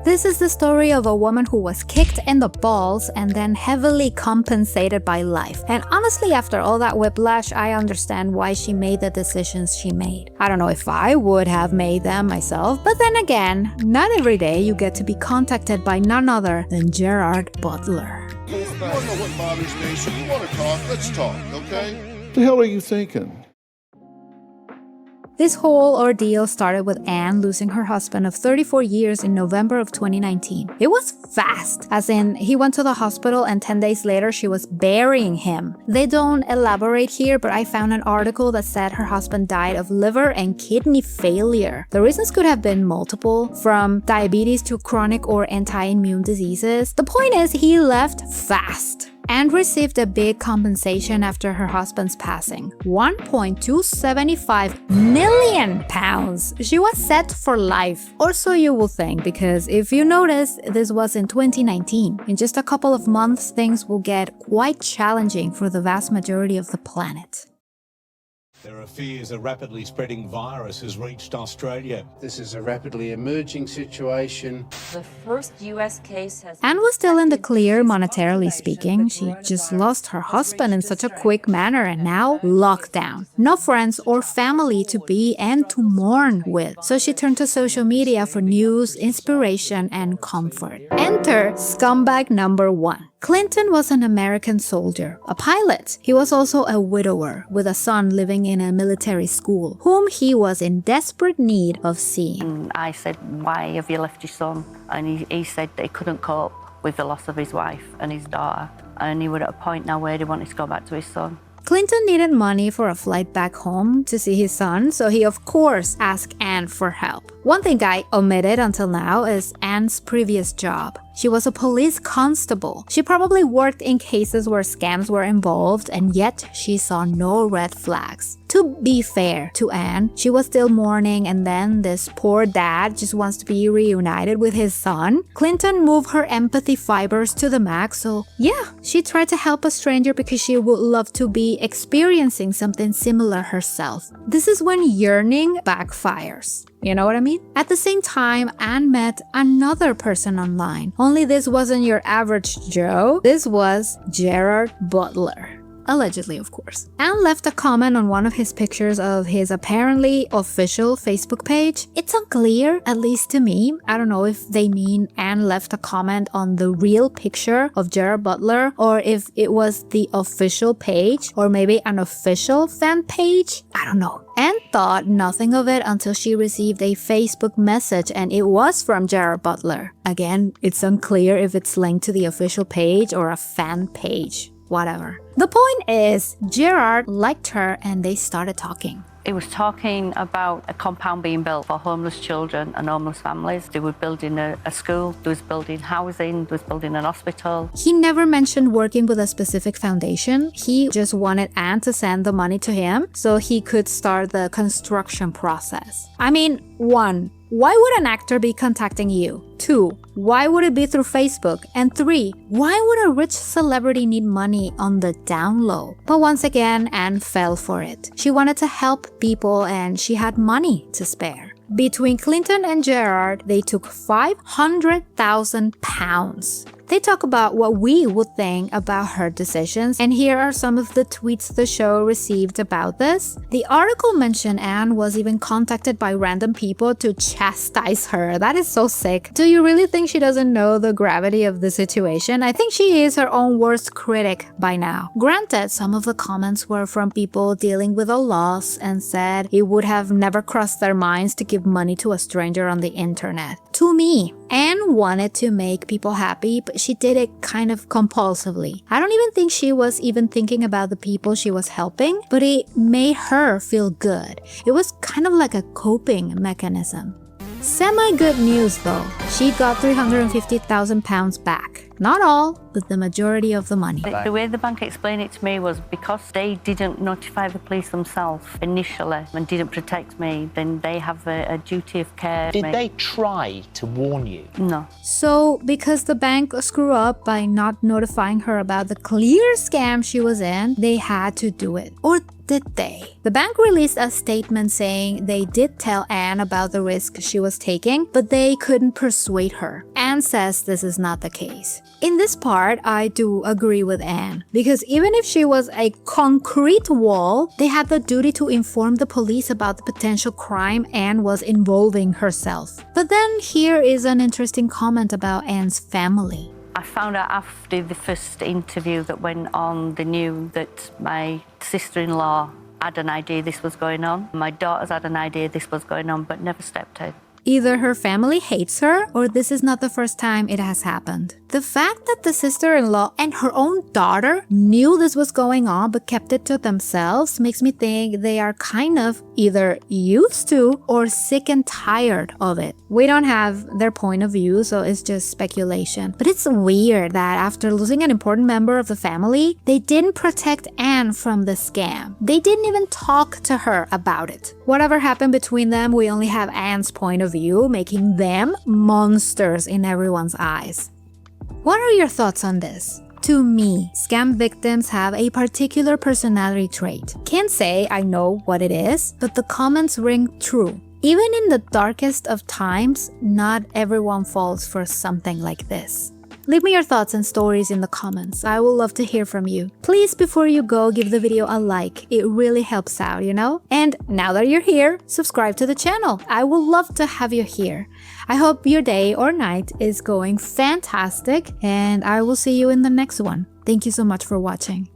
This is the story of a woman who was kicked in the balls and then heavily compensated by life. And honestly, after all that whiplash, I understand why she made the decisions she made. I don't know if I would have made them myself, but then again, not every day you get to be contacted by none other than Gerard Butler. You want to know what bothers me, so you want to talk, let's talk, okay? What the hell are you thinking? This whole ordeal started with Anne losing her husband of 34 years in November of 2019. It was fast, as in he went to the hospital and 10 days later she was burying him. They don't elaborate here, but I found an article that said her husband died of liver and kidney failure. The reasons could have been multiple, from diabetes to chronic or anti-immune diseases. The point is, he left fast and received a big compensation after her husband's passing. £1.275 million. She was set for life. Or so you will think, because if you notice, this was in 2019. In just a couple of months, things will get quite challenging for the vast majority of the planet. There are fears a rapidly spreading virus has reached Australia. This is a rapidly emerging situation. The first US case has... Anne was still in the clear, monetarily speaking. She just lost her husband in such a quick manner, and now lockdown. No friends or family to be and to mourn with. So she turned to social media for news, inspiration, and comfort. Enter Scumbag number 1. Clinton was an American soldier, a pilot. He was also a widower with a son living in a military school, whom he was in desperate need of seeing. And I said, "Why have you left your son?" And he said that he couldn't cope with the loss of his wife and his daughter. And he was at a point now where he wanted to go back to his son. Clinton needed money for a flight back home to see his son, so he of course asked Anne for help. One thing I omitted until now is Anne's previous job. She was a police constable. She probably worked in cases where scams were involved, and yet she saw no red flags. To be fair to Anne, she was still mourning, and then this poor dad just wants to be reunited with his son. Clinton moved her empathy fibers to the max, so yeah, she tried to help a stranger because she would love to be experiencing something similar herself. This is when yearning backfires. You know what I mean? At the same time, Anne met another person online. Only this wasn't your average Joe. This was Gerard Butler. Allegedly, of course. Anne left a comment on one of his pictures of his apparently official Facebook page. It's unclear, at least to me. I don't know if they mean Anne left a comment on the real picture of Gerard Butler, or if it was the official page, or maybe an official fan page. I don't know. Anne thought nothing of it until she received a Facebook message, and it was from Gerard Butler. Again, it's unclear if it's linked to the official page or a fan page. Whatever. The point is, Gerard liked her and they started talking. He was talking about a compound being built for homeless children and homeless families. They were building a school, they was building housing, they was building an hospital. He never mentioned working with a specific foundation. He just wanted Anne to send the money to him so he could start the construction process. I mean, 1. Why would an actor be contacting you? 2. Why would it be through Facebook? And 3. Why would a rich celebrity need money on the down low? But once again, Anne fell for it. She wanted to help people and she had money to spare. Between Clinton and Gerard, they took £500,000. They talk about what we would think about her decisions, and here are some of the tweets the show received about this. The article mentioned Anne was even contacted by random people to chastise her. That is so sick. Do you really think she doesn't know the gravity of the situation? I think she is her own worst critic by now. Granted, some of the comments were from people dealing with a loss and said it would have never crossed their minds to give money to a stranger on the internet. To me, Anne wanted to make people happy, but she did it kind of compulsively. I don't even think she was even thinking about the people she was helping, but it made her feel good. It was kind of like a coping mechanism. Semi-good news though. She got £350,000 back. Not all, but the majority of the money. The way the bank explained it to me was because they didn't notify the police themselves initially and didn't protect me, then they have a duty of care. Did they try to warn you? No. So, because the bank screwed up by not notifying her about the clear scam she was in, they had to do it. Or did they? The bank released a statement saying they did tell Anne about the risk she was taking, but they couldn't persuade her. Anne says this is not the case. In this part, I do agree with Anne, because even if she was a concrete wall, they had the duty to inform the police about the potential crime Anne was involving herself. But then here is an interesting comment about Anne's family. I found out after the first interview that went on, they knew that my sister-in-law had an idea this was going on. My daughters had an idea this was going on, but never stepped in. Either her family hates her, or this is not the first time it has happened. The fact that the sister-in-law and her own daughter knew this was going on but kept it to themselves makes me think they are kind of either used to or sick and tired of it. We don't have their point of view, so it's just speculation. But it's weird that after losing an important member of the family, they didn't protect Anne from the scam. They didn't even talk to her about it. Whatever happened between them, we only have Anne's point of view, making them monsters in everyone's eyes. What are your thoughts on this? To me, scam victims have a particular personality trait. Can't say I know what it is, but the comments ring true. Even in the darkest of times, not everyone falls for something like this. Leave me your thoughts and stories in the comments. I will love to hear from you. Please, before you go, give the video a like. It really helps out, you know? And now that you're here, subscribe to the channel. I would love to have you here. I hope your day or night is going fantastic, and I will see you in the next one. Thank you so much for watching.